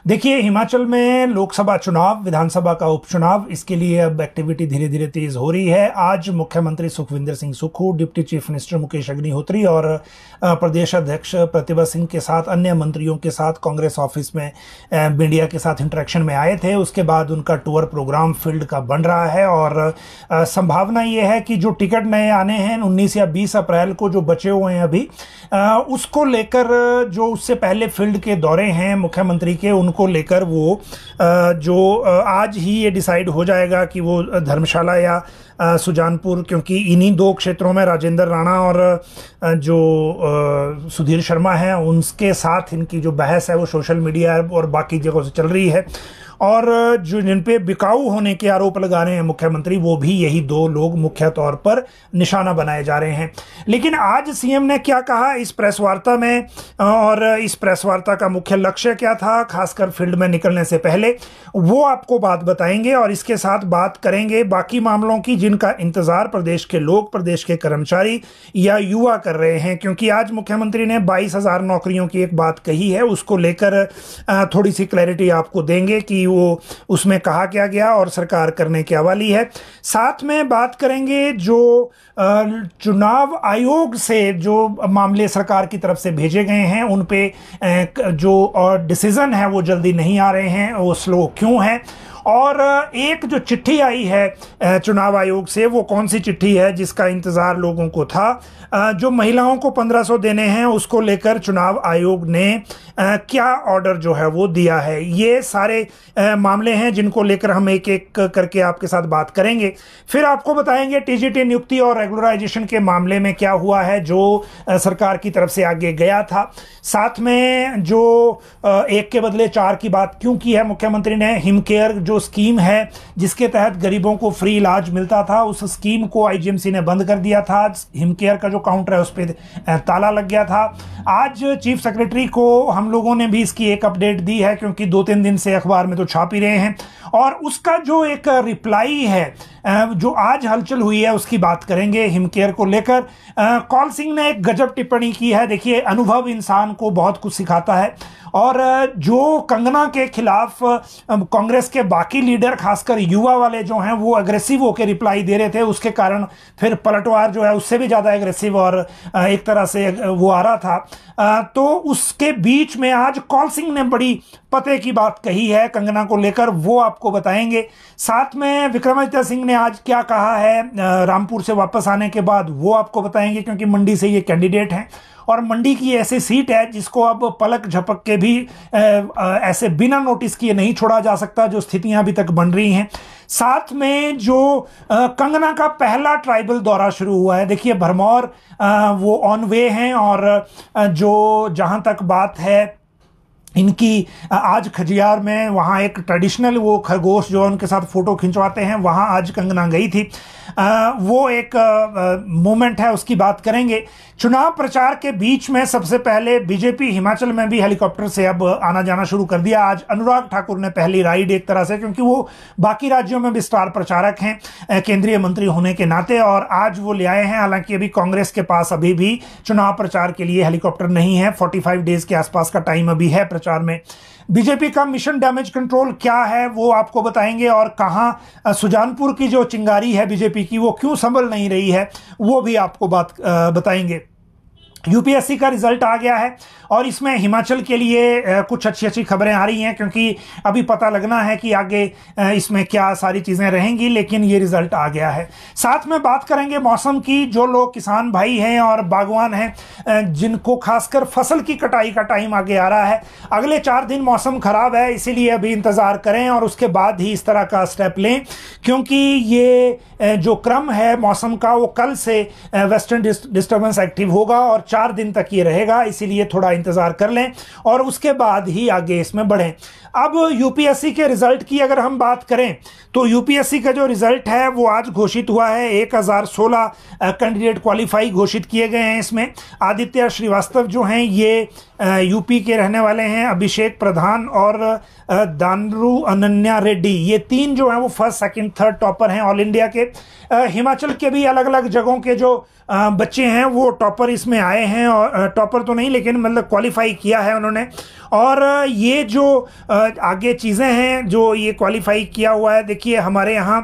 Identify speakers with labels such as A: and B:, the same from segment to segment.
A: देखिए, हिमाचल में लोकसभा चुनाव, विधानसभा का उपचुनाव, इसके लिए अब एक्टिविटी धीरे धीरे तेज हो रही है। आज मुख्यमंत्री Sukhvinder Singh Sukhu, deputy chief minister Mukesh Agnihotri और प्रदेश अध्यक्ष प्रतिभा सिंह के साथ अन्य मंत्रियों के साथ कांग्रेस ऑफिस में मीडिया के साथ इंटरेक्शन में आए थे। उसके बाद उनका टूर प्रोग्राम फील्ड का बन रहा है और संभावना ये है कि जो टिकट नए आने हैं 19 या 20 अप्रैल को जो बचे हुए हैं अभी, उसको लेकर जो उससे पहले फील्ड के दौरे हैं मुख्यमंत्री के, उनको लेकर वो जो आज ही ये डिसाइड हो जाएगा कि वो धर्मशाला या सुजानपुर, क्योंकि इन्हीं दो क्षेत्रों में राजेंद्र राणा और जो सुधीर शर्मा हैं उनके साथ इनकी जो बहस है वो सोशल मीडिया और बाकी जगहों से चल रही है। और जो जिन पे बिकाऊ होने के आरोप लगा रहे हैं मुख्यमंत्री, वो भी यही दो लोग मुख्य तौर पर निशाना बनाए जा रहे हैं। लेकिन आज सीएम ने क्या कहा इस प्रेस वार्ता में, और इस प्रेस वार्ता का मुख्य लक्ष्य क्या था, खासकर फील्ड में निकलने से पहले, वो आपको बात बताएंगे। और इसके साथ बात करेंगे बाकी मामलों की जिनका इंतजार प्रदेश के लोग, प्रदेश के कर्मचारी या युवा कर रहे हैं। क्योंकि आज मुख्यमंत्री ने 22,000 नौकरियों की एक बात कही है, उसको लेकर थोड़ी सी क्लैरिटी आपको देंगे कि वो उसमें कहा क्या गया और सरकार करने क्या वाली है। साथ में बात करेंगे जो चुनाव आयोग से जो मामले सरकार की तरफ से भेजे गए हैं उन पे जो डिसीजन है वो जल्दी नहीं आ रहे हैं, वो स्लो क्यों है। और एक जो चिट्ठी आई है चुनाव आयोग से, वो कौन सी चिट्ठी है जिसका इंतजार लोगों को था, जो महिलाओं को 1500 देने हैं उसको लेकर चुनाव आयोग ने क्या ऑर्डर जो है वो दिया है। ये सारे मामले हैं जिनको लेकर हम एक एक करके आपके साथ बात करेंगे। फिर आपको बताएंगे टीजीटी नियुक्ति और रेगुलराइजेशन के मामले में क्या हुआ है जो सरकार की तरफ से आगे गया था। साथ में जो एक के बदले चार की बात क्यों की है मुख्यमंत्री ने, हिमकेयर जो स्कीम है जिसके तहत गरीबों को फ्री इलाज मिलता था, उस स्कीम को आईजीएमसी ने बंद कर दिया था। हिमकेयर का जो काउंटर है उस पर ताला लग गया था। आज चीफ सेक्रेटरी को हम लोगों ने भी इसकी एक अपडेट दी है, क्योंकि 2-3 दिन से अखबार में तो छाप ही रहे हैं, और उसका जो एक रिप्लाई है जो आज हलचल हुई है उसकी बात करेंगे हिमकेयर को लेकर। कौल सिंह ने एक गजब टिप्पणी की है। देखिए, अनुभव इंसान को बहुत कुछ सिखाता है, और जो कंगना के खिलाफ कांग्रेस के बाकी लीडर, खासकर युवा वाले जो हैं, वो अग्रेसिव होकर रिप्लाई दे रहे थे, उसके कारण फिर पलटवार जो है उससे भी ज़्यादा एग्रेसिव और एक तरह से वो आ रहा था। तो उसके बीच में आज कौल सिंह ने बड़ी पते की बात कही है कंगना को लेकर, वो आपको बताएंगे। साथ में विक्रमादित्य सिंह ने आज क्या कहा है रामपुर से वापस आने के बाद, वो आपको बताएंगे, क्योंकि मंडी से ये कैंडिडेट हैं और मंडी की ऐसी सीट है जिसको अब पलक झपक के भी ऐसे बिना नोटिस किए नहीं छोड़ा जा सकता, जो स्थितियां अभी तक बन रही हैं। साथ में जो कंगना का पहला ट्राइबल दौरा शुरू हुआ है, देखिए भरमौर वो ऑन वे हैं, और जो जहां तक बात है इनकी, आज खजियार में वहाँ एक ट्रेडिशनल वो खरगोश जो उनके साथ फोटो खिंचवाते हैं, वहाँ आज कंगना गई थी। वो एक मोमेंट है, उसकी बात करेंगे। चुनाव प्रचार के बीच में सबसे पहले बीजेपी हिमाचल में भी हेलीकॉप्टर से अब आना जाना शुरू कर दिया। आज अनुराग ठाकुर ने पहली राइड एक तरह से, क्योंकि वो बाकी राज्यों में भी स्टार प्रचारक हैं केंद्रीय मंत्री होने के नाते, और आज वो ले आए हैं। हालांकि अभी कांग्रेस के पास अभी भी चुनाव प्रचार के लिए हेलीकॉप्टर नहीं है, 45 डेज के आसपास का टाइम अभी है प्रचार में। बीजेपी का मिशन डैमेज कंट्रोल क्या है वो आपको बताएंगे, और कहां सुजानपुर की जो चिंगारी है बीजेपी की वो क्यों संभल नहीं रही है वो भी आपको बात बताएंगे। यूपीएससी का रिजल्ट आ गया है और इसमें हिमाचल के लिए कुछ अच्छी अच्छी खबरें आ रही हैं, क्योंकि अभी पता लगना है कि आगे इसमें क्या सारी चीज़ें रहेंगी, लेकिन ये रिजल्ट आ गया है। साथ में बात करेंगे मौसम की। जो लोग किसान भाई हैं और बागवान हैं जिनको खासकर फसल की कटाई का टाइम आगे आ रहा है, अगले 4 दिन मौसम खराब है, इसीलिए अभी इंतज़ार करें और उसके बाद ही इस तरह का स्टेप लें, क्योंकि ये जो क्रम है मौसम का वो कल से वेस्टर्न डिस्टर्बेंस एक्टिव होगा और 4 दिन तक ये रहेगा, इसीलिए थोड़ा इंतजार कर लें और उसके बाद ही आगे इसमें बढ़ें। अब यूपीएससी के रिजल्ट की अगर हम बात करें तो यूपीएससी का जो रिजल्ट है वो आज घोषित हुआ है। 1016 कैंडिडेट क्वालिफाई घोषित किए गए हैं। इसमें आदित्य श्रीवास्तव जो हैं ये यूपी के रहने वाले हैं, अभिषेक प्रधान और दानरू अनन्या रेड्डी, ये 3 जो हैं वो फर्स्ट सेकंड थर्ड टॉपर हैं ऑल इंडिया के। हिमाचल के भी अलग अलग जगहों के जो बच्चे हैं वो टॉपर इसमें आए हैं, और टॉपर तो नहीं लेकिन मतलब क्वालिफाई किया है उन्होंने। और ये जो आगे चीज़ें हैं जो ये क्वालिफाई किया हुआ है, देखिए हमारे यहाँ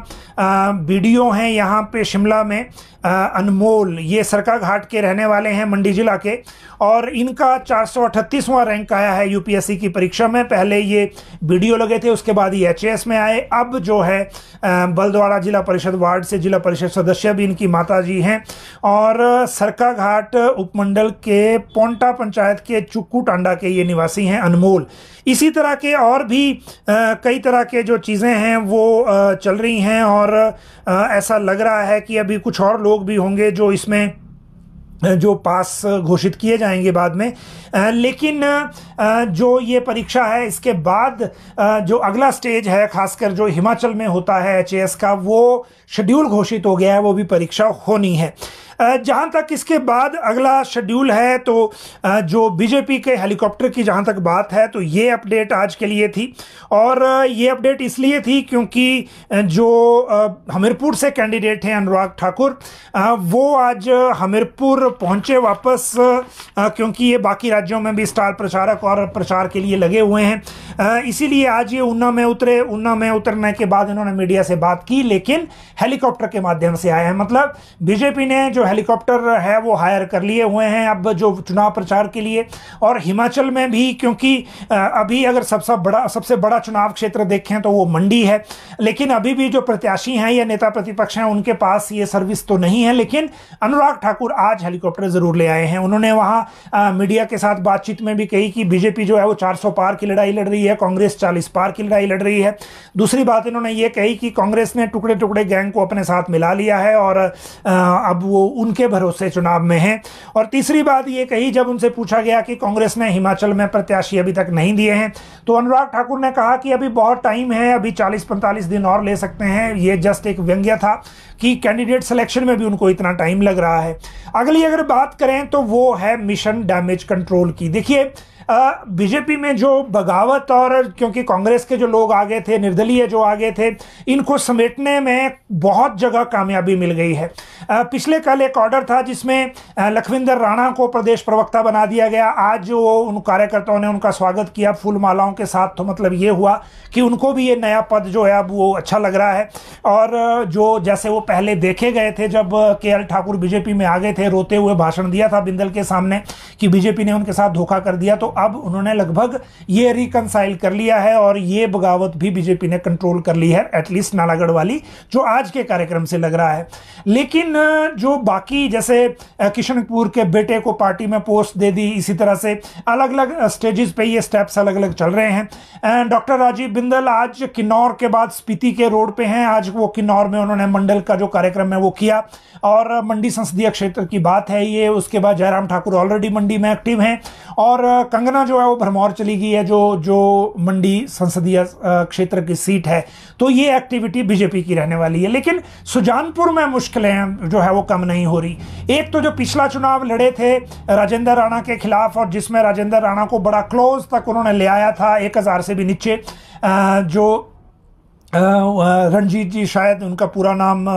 A: वीडियो हैं यहाँ पे शिमला में, अनमोल ये सरका घाट के रहने वाले हैं, मंडी जिला के, और इनका 438वां रैंक आया है यूपीएससी की परीक्षा में। पहले ये वीडियो लगे थे, उसके बाद ये एचएएस में आए। अब जो है बलद्वाड़ा जिला परिषद वार्ड से जिला परिषद सदस्य भी इनकी माता जी हैं, और सरका घाट उपमंडल के पोंटा पंचायत के चुक्कू टांडा के ये निवासी हैं अनमोल। इसी तरह के और भी कई तरह के जो चीज़ें हैं वो चल रही हैं, और ऐसा लग रहा है कि अभी कुछ और लोग भी होंगे जो इसमें जो पास घोषित किए जाएंगे बाद में। लेकिन जो ये परीक्षा है इसके बाद जो अगला स्टेज है, खासकर जो हिमाचल में होता है एचएएस का, वो शेड्यूल घोषित हो गया है, वो भी परीक्षा होनी है। जहाँ तक इसके बाद अगला शेड्यूल है तो जो बीजेपी के हेलीकॉप्टर की जहाँ तक बात है तो ये अपडेट आज के लिए थी, और ये अपडेट इसलिए थी क्योंकि जो हमीरपुर से कैंडिडेट हैं अनुराग ठाकुर, वो आज हमीरपुर पहुँचे वापस, क्योंकि ये बाकी राज्यों में भी स्टार प्रचारक और प्रचार के लिए लगे हुए हैं। इसीलिए आज ये ऊना में उतरे। ऊना में उतरने के बाद इन्होंने मीडिया से बात की, लेकिन हेलीकॉप्टर के माध्यम से आए हैं। मतलब बीजेपी ने जो हेलीकॉप्टर है वो हायर कर लिए हुए हैं अब जो चुनाव प्रचार के लिए। और हिमाचल में भी, क्योंकि अभी अगर सबसे बड़ा चुनाव क्षेत्र देखें तो वो मंडी है, लेकिन अभी भी जो प्रत्याशी हैं या नेता प्रतिपक्ष हैं उनके पास ये सर्विस तो नहीं है। लेकिन अनुराग ठाकुर आज हेलीकॉप्टर जरूर ले आए हैं। उन्होंने वहां मीडिया के साथ बातचीत में भी कही कि बीजेपी जो है वो 400 पार की लड़ाई लड़ रही है, कांग्रेस 40 पार की लड़ाई लड़ रही है। दूसरी बात इन्होंने ये कही कि कांग्रेस ने टुकड़े टुकड़े गैंग को अपने साथ मिला लिया है और अब वो उनके भरोसे चुनाव में हैं। और तीसरी बात ये कही, जब उनसे पूछा गया कि कांग्रेस ने हिमाचल में प्रत्याशी अभी तक नहीं दिए हैं, तो अनुराग ठाकुर ने कहा कि अभी बहुत टाइम है, अभी 40-45 दिन और ले सकते हैं। ये जस्ट एक व्यंग्य था कि कैंडिडेट सिलेक्शन में भी उनको इतना टाइम लग रहा है। अगली अगर बात करें तो वो है मिशन डैमेज कंट्रोल की। देखिए बीजेपी में जो बगावत, और क्योंकि कांग्रेस के जो लोग आगे थे, निर्दलीय जो आगे थे, इनको समेटने में बहुत जगह कामयाबी मिल गई है। पिछले कल एक ऑर्डर था जिसमें लखविंदर राणा को प्रदेश प्रवक्ता बना दिया गया। आज वो उन कार्यकर्ताओं ने उनका स्वागत किया फूल मालाओं के साथ, तो मतलब ये हुआ कि उनको भी ये नया पद जो है अब वो अच्छा लग रहा है। और जो जैसे वो पहले देखे गए थे जब केएल ठाकुर बीजेपी में आ गए थे, रोते हुए भाषण दिया था बिंदल के सामने कि बीजेपी ने उनके साथ धोखा कर दिया, तो अब उन्होंने लगभग ये रिकंसाइल कर लिया है और ये बगावत भी बीजेपी ने कंट्रोल कर ली है, एटलीस्ट नालागढ़ वाली, जो आज के कार्यक्रम से लग रहा है। लेकिन जो बाकी, जैसे किशन कपूर के बेटे को पार्टी में पोस्ट दे दी, इसी तरह से अलग अलग स्टेजेस पे ये स्टेप्स अलग अलग चल रहे हैं। डॉक्टर राजीव बिंदल आज किन्नौर के बाद स्पीति के रोड पे हैं। आज वो किन्नौर में उन्होंने मंडल का जो कार्यक्रम है वो किया, और मंडी संसदीय क्षेत्र की बात है ये। उसके बाद जयराम ठाकुर ऑलरेडी मंडी में एक्टिव हैं, और कंगना जो है वो भरमौर चली गई है, जो मंडी संसदीय क्षेत्र की सीट है। तो ये एक्टिविटी बीजेपी की रहने वाली है। लेकिन सुजानपुर में मुश्किलें जो है वो कम नहीं हो रही। एक तो जो पिछला चुनाव लड़े थे राजेंद्र राणा के खिलाफ, और जिसमें राजेंद्र राणा को बड़ा क्लोज तक उन्होंने ले आया था, 1000 से भी नीचे, जो रणजीत जी, शायद उनका पूरा नाम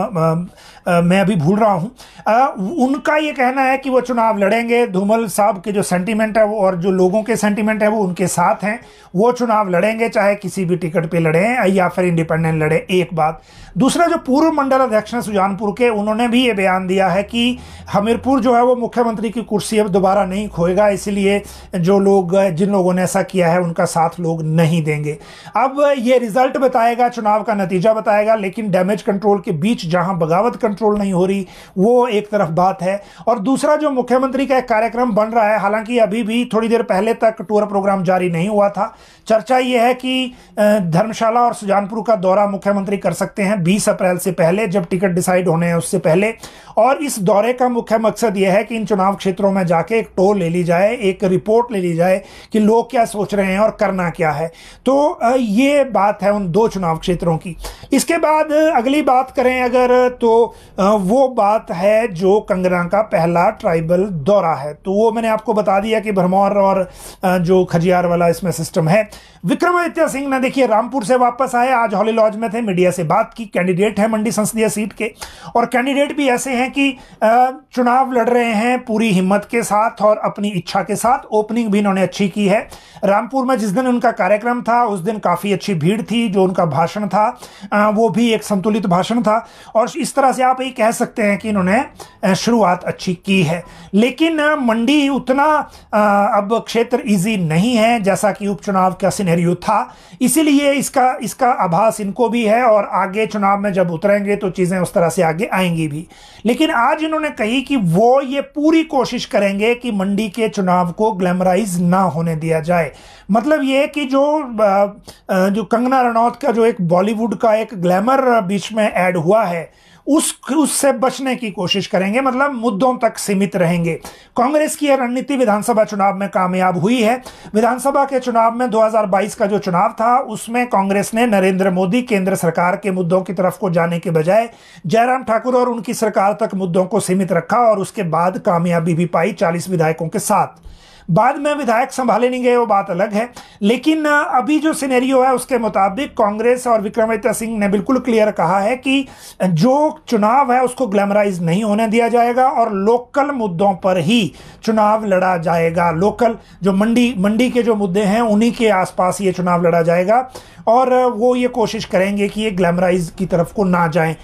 A: मैं अभी भूल रहा हूं, उनका ये कहना है कि वो चुनाव लड़ेंगे। धूमल साहब के जो सेंटीमेंट है वो, और जो लोगों के सेंटीमेंट है वो उनके साथ हैं, वो चुनाव लड़ेंगे, चाहे किसी भी टिकट पे लड़ें या फिर इंडिपेंडेंट लड़े। एक बात। दूसरा, जो पूर्व मंडल अध्यक्ष हैं सुजानपुर के, उन्होंने भी ये बयान दिया है कि हमीरपुर जो है वो मुख्यमंत्री की कुर्सी अब दोबारा नहीं खोएगा, इसलिए जो लोग, जिन लोगों ने ऐसा किया है उनका साथ लोग नहीं देंगे। अब ये रिजल्ट बताएगा, चुनाव का नतीजा बताएगा, लेकिन डैमेज कंट्रोल के बीच जहां बगावत कंट्रोल नहीं हो रही वो एक तरफ बात है। और दूसरा, जो मुख्यमंत्री का एक कार्यक्रम बन रहा है, हालांकि अभी भी थोड़ी देर पहले तक टूर प्रोग्राम जारी नहीं हुआ था। चर्चा यह है कि धर्मशाला और सुजानपुर का दौरा मुख्यमंत्री कर सकते हैं 20 अप्रैल से पहले, जब टिकट डिसाइड होने हैं उससे पहले। और इस दौरे का मुख्य मकसद यह है कि इन चुनाव क्षेत्रों में जाके एक टोर ले ली जाए, एक रिपोर्ट ले ली जाए कि लोग क्या सोच रहे हैं और करना क्या है। तो ये बात है उन दो चुनाव क्षेत्रों की। इसके बाद अगली बात करें अगर, तो वो बात है जो कंगना का पहला ट्राइबल दौरा है। तो वो मैंने आपको बता दिया कि भरमौर और जो खजियार वाला इसमें सिस्टम है। विक्रमादित्य सिंह ने देखिए रामपुर से वापस आए, आज हॉली लॉज में थे, मीडिया से बात की। कैंडिडेट है मंडी संसदीय सीट के, और कैंडिडेट भी ऐसे हैं कि चुनाव लड़ रहे हैं पूरी हिम्मत के साथ और अपनी इच्छा के साथ। ओपनिंग भी इन्होंने अच्छी की है। रामपुर में जिस दिन उनका कार्यक्रम था उस दिन काफ़ी अच्छी भीड़ थी। जो उनका भाषण था वो भी एक संतुलित भाषण था, और इस तरह से आप ये कह सकते हैं कि इन्होंने शुरुआत अच्छी की है। लेकिन मंडी उतना अब क्षेत्र इजी नहीं है जैसा कि उपचुनाव का सिनेरियो था, इसीलिए इसका आभास इनको भी है, और आगे चुनाव में जब उतरेंगे तो चीज़ें उस तरह से आगे आएंगी भी। लेकिन आज इन्होंने कही कि वो ये पूरी कोशिश करेंगे कि मंडी के चुनाव को ग्लैमराइज ना होने दिया जाए। मतलब ये कि जो कंगना रनौत का जो एक बॉलीवुड का एक ग्लैमर बीच में ऐड हुआ है उससे बचने की कोशिश करेंगे, मतलब मुद्दों तक सीमित रहेंगे। कांग्रेस की यह रणनीति विधानसभा चुनाव में कामयाब हुई है। विधानसभा के चुनाव में 2022 का जो चुनाव था उसमें कांग्रेस ने नरेंद्र मोदी केंद्र सरकार के मुद्दों की तरफ को जाने के बजाय जयराम ठाकुर और उनकी सरकार तक मुद्दों को सीमित रखा, और उसके बाद कामयाबी भी पाई 40 विधायकों के साथ। बाद में विधायक संभाले नहीं गए, वो बात अलग है। लेकिन अभी जो सिनेरियो है उसके मुताबिक कांग्रेस और विक्रमादित्य सिंह ने बिल्कुल क्लियर कहा है कि जो चुनाव है उसको ग्लैमराइज नहीं होने दिया जाएगा, और लोकल मुद्दों पर ही चुनाव लड़ा जाएगा। लोकल जो मंडी के जो मुद्दे हैं उन्हीं के आसपास ये चुनाव लड़ा जाएगा, और वो ये कोशिश करेंगे कि ये ग्लैमराइज की तरफ को ना जाएं।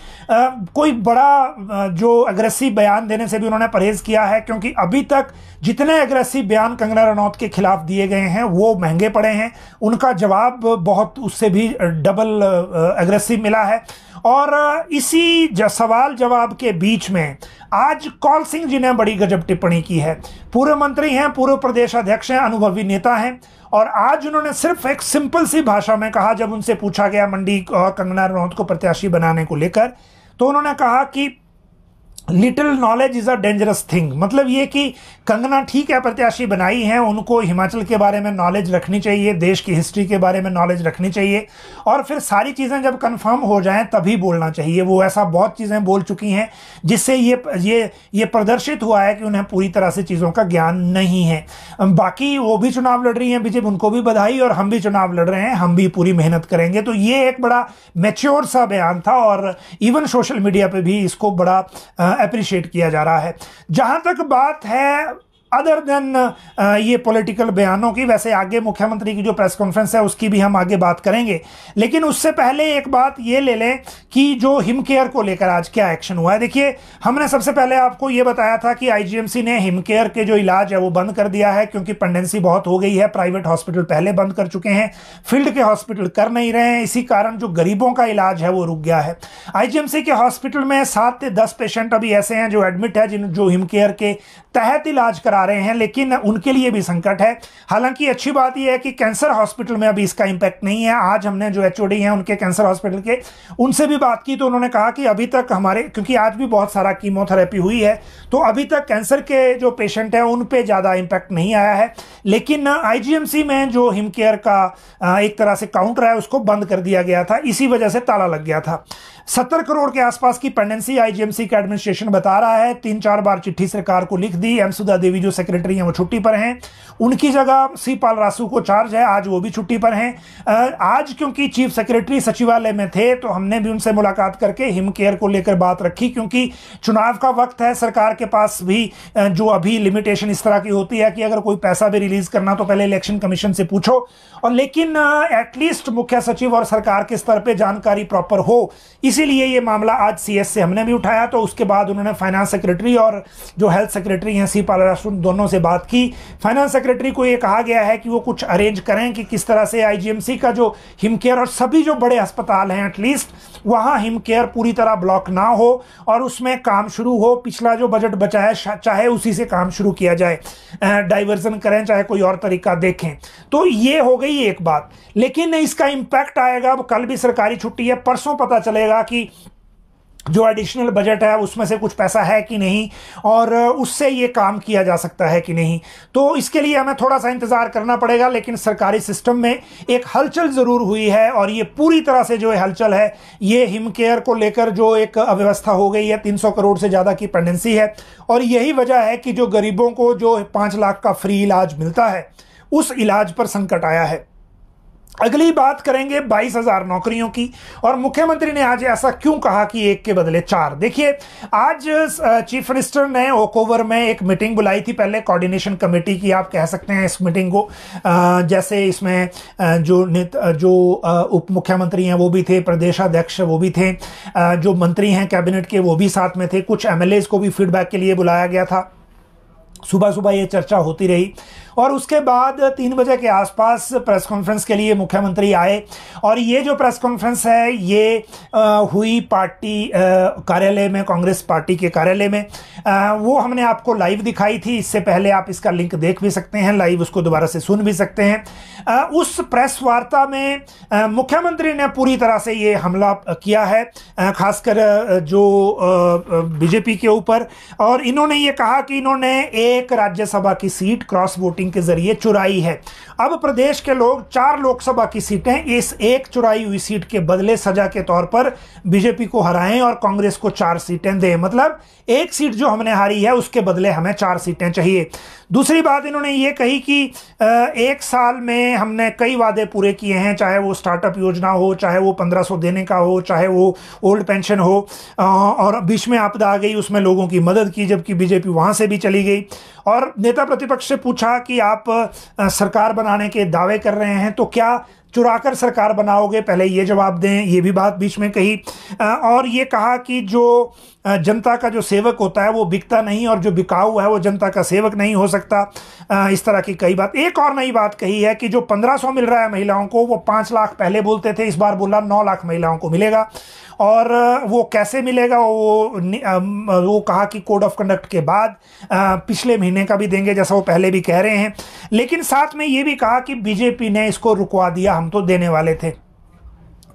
A: कोई बड़ा जो अग्रेसिव बयान देने से भी उन्होंने परहेज किया है, क्योंकि अभी तक जितने अग्रेसिव बयान कंगना रनौत के खिलाफ दिए गए हैं वो महंगे पड़े हैं। उनका जवाब बहुत उससे भी डबल अग्रेसिव मिला है। और इसी सवाल जवाब के बीच में आज कौल सिंह जी ने बड़ी गजब टिप्पणी की है। पूर्व मंत्री हैं, पूर्व प्रदेश अध्यक्ष हैं, अनुभवी नेता हैं, और आज उन्होंने सिर्फ एक सिंपल सी भाषा में कहा, जब उनसे पूछा गया मंडी और कंगना रनौत को प्रत्याशी बनाने को लेकर, तो उन्होंने कहा कि little knowledge is a dangerous thing. मतलब ये कि कंगना ठीक है प्रत्याशी बनाई है, उनको हिमाचल के बारे में नॉलेज रखनी चाहिए, देश की हिस्ट्री के बारे में नॉलेज रखनी चाहिए, और फिर सारी चीज़ें जब कंफर्म हो जाएं तभी बोलना चाहिए। वो ऐसा बहुत चीज़ें बोल चुकी हैं जिससे ये प्रदर्शित हुआ है कि उन्हें पूरी तरह से चीज़ों का ज्ञान नहीं है। बाकी वो भी चुनाव लड़ रही हैं बीजेपी, उनको भी बधाई, और हम भी चुनाव लड़ रहे हैं, हम भी पूरी मेहनत करेंगे। तो ये एक बड़ा मैच्योर सा बयान था, और इवन सोशल मीडिया पे भी इसको बड़ा अप्रिशिएट किया जा रहा है। जहां तक बात है अदर देन ये पॉलिटिकल बयानों की, वैसे आगे मुख्यमंत्री की जो प्रेस कॉन्फ्रेंस है उसकी भी हम आगे बात करेंगे, लेकिन उससे पहले एक बात ये ले लें कि जो हिमकेयर को लेकर आज क्या एक्शन हुआ है। देखिए, हमने सबसे पहले आपको ये बताया था कि आईजीएमसी ने हिमकेयर के जो इलाज है वो बंद कर दिया है, क्योंकि पेंडेंसी बहुत हो गई है। प्राइवेट हॉस्पिटल पहले बंद कर चुके हैं, फील्ड के हॉस्पिटल कर नहीं रहे हैं, इसी कारण जो गरीबों का इलाज है वो रुक गया है। आईजीएमसी के हॉस्पिटल में 7 से 10 पेशेंट अभी ऐसे हैं जो एडमिट है, जो हिमकेयर के तहत इलाज करा रहे हैं, लेकिन उनके लिए भी संकट है। हालांकि अच्छी बात यह है कि कैंसर हॉस्पिटल में अभी इसका इंपैक्ट नहीं है। आज हमने जो एचओडी हैं उनके कैंसर हॉस्पिटल के, उनसे भी बात की, तो उन्होंने कहा कि अभी तक हमारे, क्योंकि आज भी बहुत सारा कीमोथेरेपी हुई है, तो अभी तक कैंसर के जो पेशेंट हैं उन पे ज़्यादा इंपैक्ट नहीं आया है। लेकिन आईजीएमसी में जो हिमकेयर का एक तरह से काउंटर है उसको बंद कर दिया गया था, इसी वजह से ताला लग गया था। 70 करोड़ के आसपास की पेंडेंसी आईजीएमसी का एडमिनिस्ट्रेशन बता रहा है। 3-4 बार चिट्ठी सरकार को लिख दी। एम सुधा देवी जो सेक्रेटरी हैं वो छुट्टी पर हैं, उनकी जगह सी पाल रासू को चार्ज है, आज वो भी छुट्टी पर हैं। आज क्योंकि चीफ सेक्रेटरी सचिवालय में थे तो हमने भी उनसे मुलाकात करके हिमकेयर को लेकर बात रखी, क्योंकि चुनाव का वक्त है, सरकार के पास भी जो अभी लिमिटेशन इस तरह की होती है कि अगर कोई पैसा भी रिलीज करना तो पहले इलेक्शन कमीशन से पूछो, और लेकिन एटलीस्ट मुख्य सचिव और सरकार के स्तर पे जानकारी प्रॉपर हो, इसीलिए ये मामला आज सीएस से हमने भी उठाया। तो उसके बाद उन्होंने फाइनेंस सेक्रेटरी और जो हेल्थ सेक्रेटरी हैं सी पाल रासू दोनों से बात की। फाइनेंस सेक्रेटरी को ये कहा गया है कि वो कुछ अरेंज करें कि किस तरह से आईजीएमसी का जो हिमकेयर और सभी जो बड़े अस्पताल हैं एटलीस्ट वहाँ हिमकेयर पूरी तरह ब्लॉक ना हो और उसमें काम शुरू हो। पिछला जो बजट बचा है चाहे उसी से काम शुरू किया जाए, डाइवर्जन करें, चाहे कोई और तरीका देखें। तो ये हो गई एक बात, लेकिन इसका इंपैक्ट आएगा। अब कल भी सरकारी छुट्टी है, परसों पता चलेगा कि जो एडिशनल बजट है उसमें से कुछ पैसा है कि नहीं, और उससे ये काम किया जा सकता है कि नहीं। तो इसके लिए हमें थोड़ा सा इंतजार करना पड़ेगा, लेकिन सरकारी सिस्टम में एक हलचल जरूर हुई है, और ये पूरी तरह से जो हलचल है ये हिमकेयर को लेकर जो एक अव्यवस्था हो गई है, 300 करोड़ से ज़्यादा की पेंडेंसी है, और यही वजह है कि जो गरीबों को जो 5 लाख का फ्री इलाज मिलता है उस इलाज पर संकट आया है। अगली बात करेंगे 22,000 नौकरियों की, और मुख्यमंत्री ने आज ऐसा क्यों कहा कि एक के बदले 4। देखिए, आज चीफ मिनिस्टर ने ओक ओवर में एक मीटिंग बुलाई थी, पहले कोऑर्डिनेशन कमेटी की आप कह सकते हैं इस मीटिंग को। जैसे इसमें जो उप मुख्यमंत्री हैं वो भी थे, प्रदेशाध्यक्ष वो भी थे, जो मंत्री हैं कैबिनेट के वो भी साथ में थे, कुछ एमएलएज को भी फीडबैक के लिए बुलाया गया था। सुबह सुबह ये चर्चा होती रही, और उसके बाद 3 बजे के आसपास प्रेस कॉन्फ्रेंस के लिए मुख्यमंत्री आए, और ये जो प्रेस कॉन्फ्रेंस है ये हुई पार्टी कार्यालय में, कांग्रेस पार्टी के कार्यालय में। वो हमने आपको लाइव दिखाई थी, इससे पहले आप इसका लिंक देख भी सकते हैं लाइव, उसको दोबारा से सुन भी सकते हैं। उस प्रेस वार्ता में मुख्यमंत्री ने पूरी तरह से ये हमला किया है, खासकर जो बीजेपी के ऊपर, और इन्होंने ये कहा कि इन्होंने एक राज्यसभा की सीट क्रॉस वोटिंग के जरिए चुराई है। अब प्रदेश के लोग 4 लोकसभा की सीटें इस एक चुराई हुई सीट के बदले सजा के तौर पर बीजेपी को हराएं और कांग्रेस को 4 सीटें दें। मतलब एक सीट जो हमने हारी है उसके बदले हमें 4 सीटें चाहिए। दूसरी बात इन्होंने ये कही कि 1 साल में हमने कई वादे पूरे किए हैं, चाहे वो स्टार्टअप योजना हो, चाहे वो 1500 देने का हो, चाहे वो ओल्ड पेंशन हो, और बीच में आपदा आ गई उसमें लोगों की मदद की, जबकि बीजेपी वहां से भी चली गई। और नेता प्रतिपक्ष से पूछा कि आप सरकार बनाने के दावे कर रहे हैं तो क्या चुराकर सरकार बनाओगे, पहले ये जवाब दें, ये भी बात बीच में कही। और ये कहा कि जो जनता का जो सेवक होता है वो बिकता नहीं, और जो बिकाऊ है वो जनता का सेवक नहीं हो सकता। इस तरह की कई बात। एक और नई बात कही है कि जो 1500 मिल रहा है महिलाओं को, वो 5 लाख पहले बोलते थे, इस बार बोला 9 लाख महिलाओं को मिलेगा। और वो कैसे मिलेगा, वो कहा कि कोड ऑफ कंडक्ट के बाद पिछले महीने का भी देंगे, जैसा वो पहले भी कह रहे हैं। लेकिन साथ में ये भी कहा कि बीजेपी ने इसको रुकवा दिया, हम तो देने वाले थे।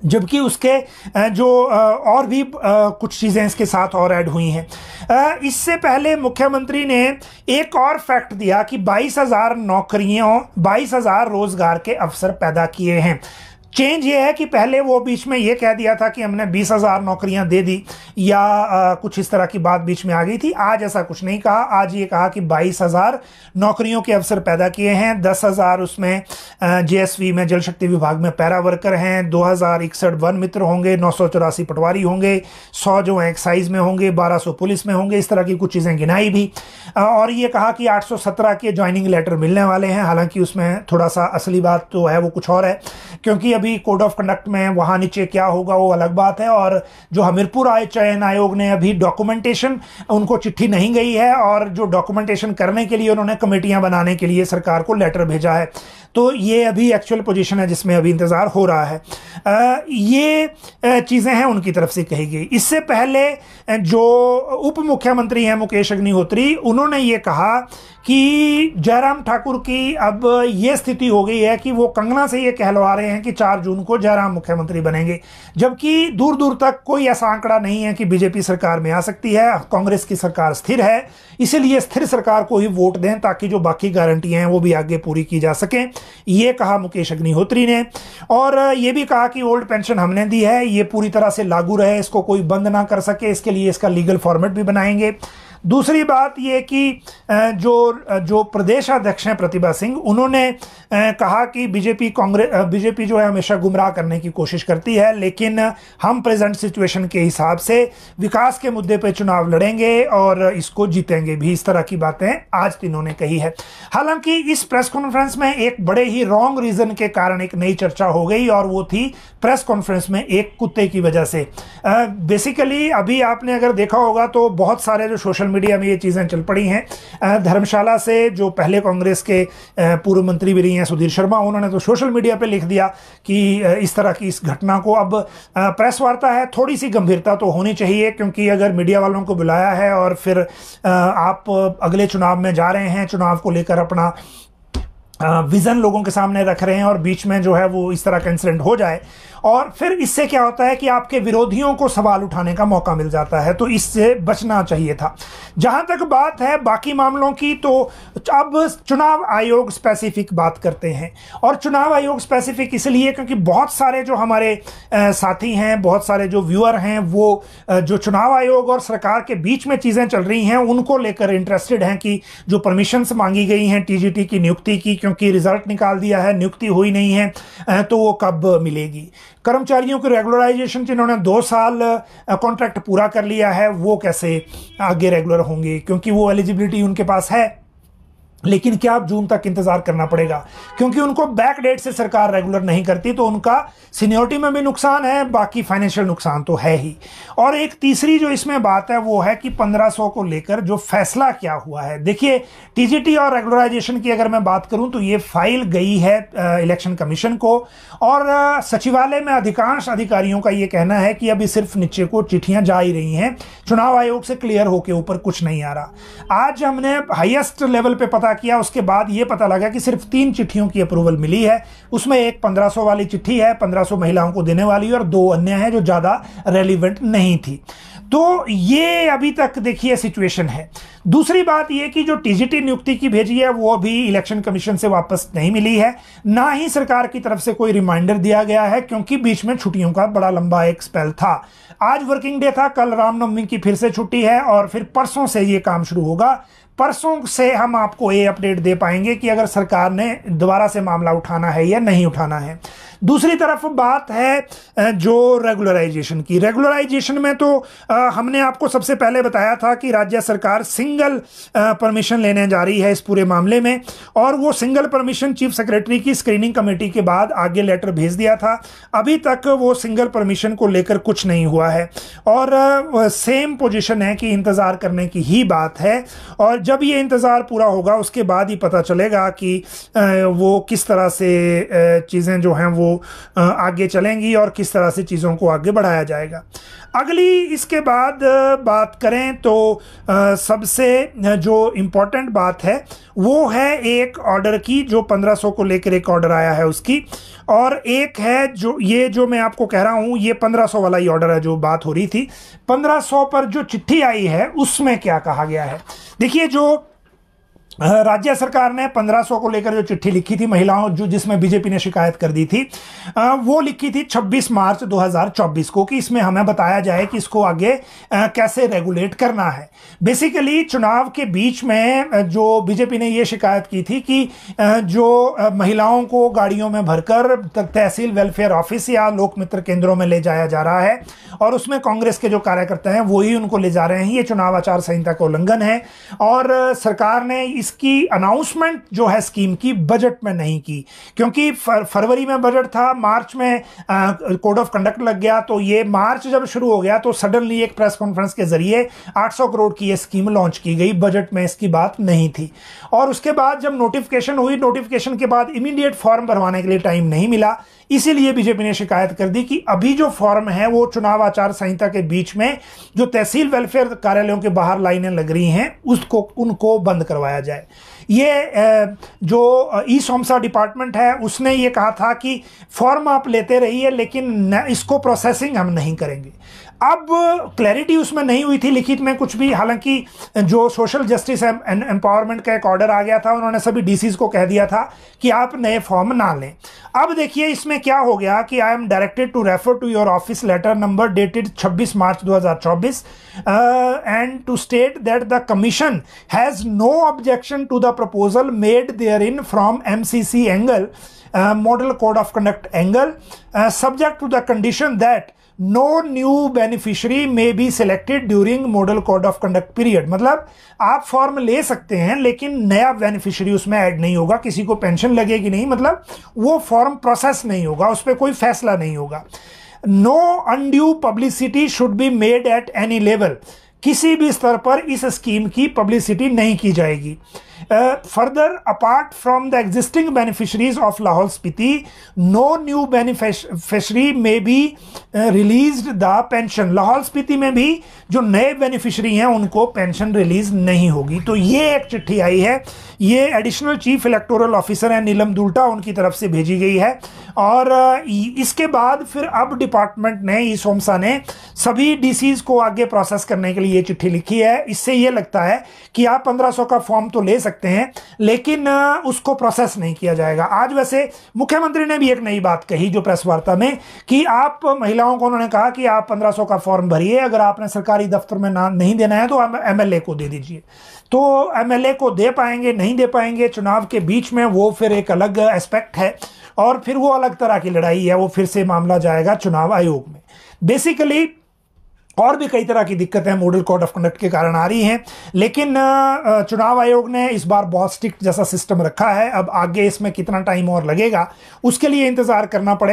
A: जबकि उसके जो और भी कुछ चीज़ें इसके साथ और ऐड हुई हैं। इससे पहले मुख्यमंत्री ने एक और फैक्ट दिया कि 22,000 नौकरियों, 22,000 रोजगार के अवसर पैदा किए हैं। चेंज ये है कि पहले वो बीच में ये कह दिया था कि हमने 20,000 नौकरियां दे दी, या कुछ इस तरह की बात बीच में आ गई थी। आज ऐसा कुछ नहीं कहा, आज ये कहा कि 22,000 नौकरियों के अवसर पैदा किए हैं। 10,000 उसमें जेएसवी में, जल शक्ति विभाग में पैरा वर्कर हैं, 2,061 वन मित्र होंगे, 984 पटवारी होंगे, 100 जो एक्साइज में होंगे, 1200 पुलिस में होंगे, इस तरह की कुछ चीज़ें गिनाई भी। और ये कहा कि 817 के ज्वाइनिंग लेटर मिलने वाले हैं। हालांकि उसमें थोड़ा सा असली बात तो है वो कुछ और है, क्योंकि अभी कोड ऑफ कंडक्ट में वहां नीचे क्या होगा वो अलग बात है। और जो हमीरपुर चयन आयोग ने अभी डॉक्यूमेंटेशन, उनको चिट्ठी नहीं गई है, और जो डॉक्यूमेंटेशन करने के लिए उन्होंने कमेटियां बनाने के लिए सरकार को लेटर भेजा है। तो ये अभी एक्चुअल पोजीशन है जिसमें अभी इंतजार हो रहा है। ये चीज़ें हैं उनकी तरफ से कही गई। इससे पहले जो उप मुख्यमंत्री हैं मुकेश अग्निहोत्री, उन्होंने ये कहा कि जयराम ठाकुर की अब ये स्थिति हो गई है कि वो कंगना से ये कहलवा रहे हैं कि 4 जून को जयराम मुख्यमंत्री बनेंगे, जबकि दूर दूर तक कोई ऐसा आंकड़ा नहीं है कि बीजेपी सरकार में आ सकती है। कांग्रेस की सरकार स्थिर है, इसीलिए स्थिर सरकार को ही वोट दें ताकि जो बाकी गारंटियां हैं वो भी आगे पूरी की जा सकें। ये कहा मुकेश अग्निहोत्री ने। और ये भी कहा कि ओल्ड पेंशन हमने दी है, ये पूरी तरह से लागू रहे, इसको कोई बंद ना कर सके, इसके लिए इसका लीगल फॉर्मेट भी बनाएंगे। दूसरी बात ये कि जो प्रदेशाध्यक्ष हैं प्रतिभा सिंह, उन्होंने कहा कि बीजेपी जो है हमेशा गुमराह करने की कोशिश करती है, लेकिन हम प्रेजेंट सिचुएशन के हिसाब से विकास के मुद्दे पे चुनाव लड़ेंगे और इसको जीतेंगे भी। इस तरह की बातें आज तीनों ने कही है। हालांकि इस प्रेस कॉन्फ्रेंस में एक बड़े ही रॉन्ग रीजन के कारण एक नई चर्चा हो गई, और वो थी प्रेस कॉन्फ्रेंस में एक कुत्ते की वजह से। बेसिकली अभी आपने अगर देखा होगा तो बहुत सारे जो सोशल मीडिया में ये चीज़ें चल पड़ी हैं। धर्मशाला से जो पहले कांग्रेस के पूर्व मंत्री भी रही हैं सुधीर शर्मा, उन्होंने तो सोशल मीडिया पे लिख दिया कि इस तरह की इस घटना को, अब प्रेस वार्ता है, थोड़ी सी गंभीरता तो होनी चाहिए, क्योंकि अगर मीडिया वालों को बुलाया है और फिर आप अगले चुनाव में जा रहे हैं, चुनाव को लेकर अपना विजन लोगों के सामने रख रहे हैं, और बीच में जो है वो इस तरह का इंसिडेंट हो जाए। और फिर इससे क्या होता है कि आपके विरोधियों को सवाल उठाने का मौका मिल जाता है, तो इससे बचना चाहिए था। जहां तक बात है बाकी मामलों की, तो अब चुनाव आयोग स्पेसिफिक बात करते हैं। और चुनाव आयोग स्पेसिफिक इसलिए क्योंकि बहुत सारे जो हमारे साथी हैं, बहुत सारे जो व्यूअर हैं, वो जो चुनाव आयोग और सरकार के बीच में चीज़ें चल रही हैं उनको लेकर इंटरेस्टेड हैं कि जो परमिशंस मांगी गई हैं टीजीटी की नियुक्ति की, क्योंकि रिजल्ट निकाल दिया है, नियुक्ति हुई नहीं है, तो वो कब मिलेगी। कर्मचारियों के रेगुलराइजेशन जिन्होंने 2 साल कॉन्ट्रैक्ट पूरा कर लिया है वो कैसे आगे रेगुलर होंगे, क्योंकि वो एलिजिबिलिटी उनके पास है, लेकिन क्या अब जून तक इंतजार करना पड़ेगा, क्योंकि उनको बैक डेट से सरकार रेगुलर नहीं करती, तो उनका सीनियरिटी में भी नुकसान है, बाकी फाइनेंशियल नुकसान तो है ही। और एक तीसरी जो इसमें बात है वो है कि 1500 को लेकर जो फैसला क्या हुआ है। देखिए, टीजीटी और रेगुलराइजेशन की अगर मैं बात करूं तो ये फाइल गई है इलेक्शन कमीशन को, और सचिवालय में अधिकांश अधिकारियों का ये कहना है कि अभी सिर्फ नीचे को चिट्ठियां जा ही रही हैं, चुनाव आयोग से क्लियर होकर ऊपर कुछ नहीं आ रहा। आज हमने हाईएस्ट लेवल पे पता किया, उसके बाद ये पता लगा कि सिर्फ 3 चिट्ठियों की अप्रूवल मिली है। उसमें एक 1500 वाली चिट्ठी है, 1500 महिलाओं को देने वाली, और 2 अन्य हैं जो ज्यादा रेलिवेंट नहीं थी। तो ये अभी तक देखिए सिचुएशन है। दूसरी बात ये कि जो टीजीटी नियुक्ति की भेजी है वो अभी इलेक्शन कमीशन से वापस नहीं मिली है, ना ही सरकार की तरफ से कोई रिमाइंडर दिया गया है, क्योंकि बीच में छुट्टियों का बड़ा लंबा एक स्पेल था। आज वर्किंग डे था, कल रामनवमी की फिर से छुट्टी है, और फिर परसों से ये काम शुरू होगा। परसों से हम आपको ये अपडेट दे पाएंगे कि अगर सरकार ने दोबारा से मामला उठाना है या नहीं उठाना है। दूसरी तरफ बात है जो रेगुलराइजेशन की। रेगुलराइजेशन में तो हमने आपको सबसे पहले बताया था कि राज्य सरकार सिंगल परमिशन लेने जा रही है इस पूरे मामले में, और वो सिंगल परमिशन चीफ सेक्रेटरी की स्क्रीनिंग कमेटी के बाद आगे लेटर भेज दिया था। अभी तक वो सिंगल परमिशन को लेकर कुछ नहीं हुआ है, और सेम पोजीशन है कि इंतज़ार करने की ही बात है। और जब ये इंतज़ार पूरा होगा उसके बाद ही पता चलेगा कि वो किस तरह से चीज़ें जो हैं वो आगे चलेंगी और किस तरह से चीज़ों को आगे बढ़ाया जाएगा। अगली इसके बाद बात करें तो सबसे जो इम्पोर्टेंट बात है वो है एक ऑर्डर की, जो 1500 को लेकर एक ऑर्डर आया है उसकी, और एक है जो ये जो मैं आपको कह रहा हूँ ये 1500 वाला ही ऑर्डर है जो बात हो रही थी। 1500 पर जो चिट्ठी आई है उसमें क्या कहा गया है। देखिए, जो राज्य सरकार ने 1500 को लेकर जो चिट्ठी लिखी थी महिलाओं, जो जिसमें बीजेपी ने शिकायत कर दी थी, वो लिखी थी 26 मार्च 2024 को, कि इसमें हमें बताया जाए कि इसको आगे कैसे रेगुलेट करना है। बेसिकली चुनाव के बीच में जो बीजेपी ने ये शिकायत की थी कि जो महिलाओं को गाड़ियों में भरकर तहसील वेलफेयर ऑफिस या लोक मित्र केंद्रों में ले जाया जा रहा है, और उसमें कांग्रेस के जो कार्यकर्ता हैं वो ही उनको ले जा रहे हैं, ये चुनाव आचार संहिता का उल्लंघन है। और सरकार ने इसकी अनाउंसमेंट जो है स्कीम की बजट में नहीं की, क्योंकि फरवरी में बजट था, मार्च में कोड ऑफ कंडक्ट लग गया, तो ये मार्च जब शुरू हो गया तो सडनली एक प्रेस कॉन्फ्रेंस के जरिए 800 करोड़ की ये स्कीम लॉन्च की गई, बजट में इसकी बात नहीं थी। और उसके बाद जब नोटिफिकेशन हुई, नोटिफिकेशन के बाद इमीडिएट फॉर्म भरवाने के लिए टाइम नहीं मिला, इसीलिए बीजेपी ने शिकायत कर दी कि अभी जो फॉर्म है वो चुनाव आचार संहिता के बीच में जो तहसील वेलफेयर कार्यालयों के बाहर लाइनें लग रही हैं उसको उनको बंद करवाया जाए। ये जो ई सोमसा डिपार्टमेंट है उसने ये कहा था कि फॉर्म आप लेते रहिए लेकिन इसको प्रोसेसिंग हम नहीं करेंगे। अब क्लैरिटी उसमें नहीं हुई थी लिखित में कुछ भी, हालांकि जो सोशल जस्टिस एम्पावरमेंट का एक ऑर्डर आ गया था, उन्होंने सभी डीसीज को कह दिया था कि आप नए फॉर्म ना लें। अब देखिए इसमें क्या हो गया कि I am directed to refer to your office letter number dated 26 March 2024 and to state that the commission has no objection to the proposal made therein from MCC angle, model code of conduct angle, subject to the condition that no new beneficiary may be selected during model code of conduct period। मतलब आप form ले सकते हैं लेकिन नया beneficiary उसमें add नहीं होगा, किसी को पेंशन लगेगी नहीं, मतलब वो फॉर्म प्रोसेस नहीं होगा, उस पर कोई फैसला नहीं होगा। No undue publicity should be made at any level, किसी भी स्तर पर इस स्कीम की पब्लिसिटी नहीं की जाएगी। Further apart from the existing beneficiaries of Lahaul Spiti no new beneficiary may be released the pension. Lahaul Spiti में भी जो नए बेनिफिशरी हैं उनको पेंशन रिलीज नहीं होगी। तो ये एक चिट्ठी आई है, ये एडिशनल चीफ इलेक्टोरल ऑफिसर है नीलम दुल्टा, उनकी तरफ से भेजी गई है। और इसके बाद फिर अब डिपार्टमेंट ने, ई सोमसा ने सभी डीसीज को आगे प्रोसेस करने के लिए ये चिट्ठी लिखी है। इससे ये लगता है कि आप 1500 का फॉर्म तो ले सकते हैं लेकिन उसको प्रोसेस नहीं किया जाएगा। आज वैसे मुख्यमंत्री ने भी एक नई बात कही जो प्रेस वार्ता में, कि आप महिलाओं को उन्होंने कहा कि आप 1500 का फॉर्म भरिए, अगर आपने सरकारी दफ्तर में नाम नहीं देना है तो एमएलए को दे दीजिए। तो एमएलए को दे पाएंगे नहीं दे पाएंगे चुनाव के बीच में, वो फिर एक अलग एस्पेक्ट है और फिर वो अलग तरह की लड़ाई है, वो फिर से मामला जाएगा चुनाव आयोग में। बेसिकली और भी कई तरह की दिक्कतें मॉडल कोड ऑफ कंडक्ट के कारण आ रही हैं, लेकिन चुनाव आयोग ने इस बार बहुत स्ट्रिक्ट जैसा सिस्टम रखा है। अब आगे इसमें कितना टाइम और लगेगा उसके लिए इंतजार करना पड़ेगा।